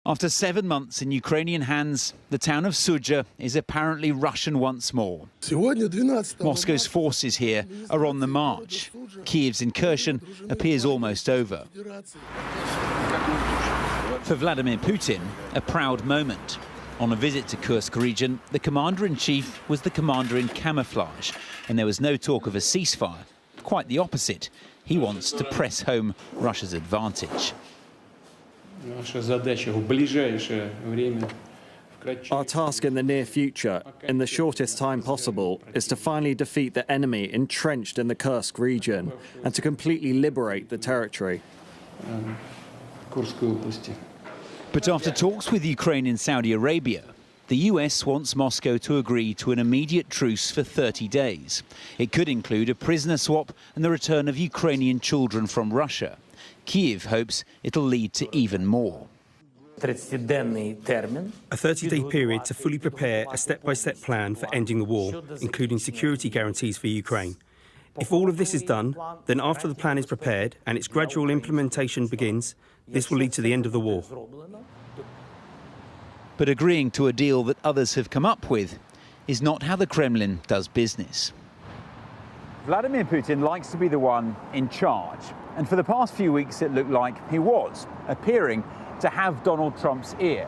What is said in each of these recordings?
After 7 months in Ukrainian hands, the town of Sudzha is apparently Russian once more. Moscow's forces here are on the march. Kyiv's incursion appears almost over. For Vladimir Putin, a proud moment. On a visit to Kursk region, the commander-in-chief was the commander in camouflage, and there was no talk of a ceasefire. Quite the opposite. He wants to press home Russia's advantage. Our task in the near future, in the shortest time possible, is to finally defeat the enemy entrenched in the Kursk region and to completely liberate the territory. But after talks with Ukraine and Saudi Arabia, the US wants Moscow to agree to an immediate truce for 30 days. It could include a prisoner swap and the return of Ukrainian children from Russia. Kyiv hopes it'll lead to even more. A 30-day period to fully prepare a step-by-step plan for ending the war, including security guarantees for Ukraine. If all of this is done, then after the plan is prepared and its gradual implementation begins, this will lead to the end of the war. But agreeing to a deal that others have come up with is not how the Kremlin does business. Vladimir Putin likes to be the one in charge. And for the past few weeks, it looked like he was, appearing to have Donald Trump's ear.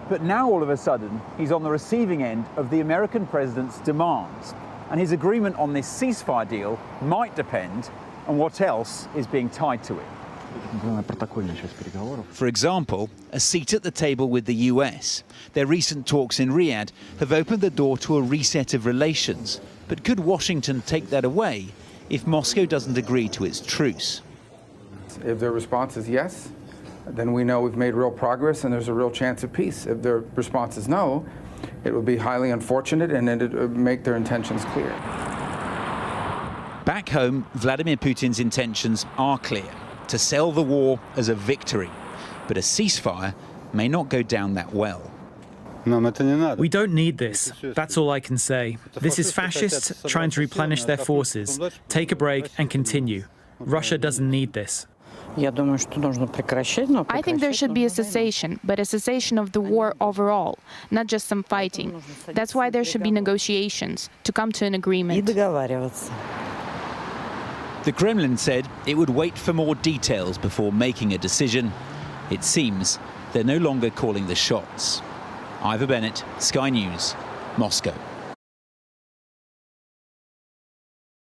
But now, all of a sudden, he's on the receiving end of the American president's demands. And his agreement on this ceasefire deal might depend on what else is being tied to it. For example, a seat at the table with the US. Their recent talks in Riyadh have opened the door to a reset of relations. But could Washington take that away if Moscow doesn't agree to its truce? If their response is yes, then we know we've made real progress and there's a real chance of peace. If their response is no, it would be highly unfortunate and it would make their intentions clear. Back home, Vladimir Putin's intentions are clear: to sell the war as a victory. But a ceasefire may not go down that well. We don't need this. That's all I can say. This is fascists trying to replenish their forces. Take a break and continue. Russia doesn't need this. I think there should be a cessation, but a cessation of the war overall, not just some fighting. That's why there should be negotiations, to come to an agreement. The Kremlin said it would wait for more details before making a decision. It seems they're no longer calling the shots. Ivor Bennett, Sky News, Moscow.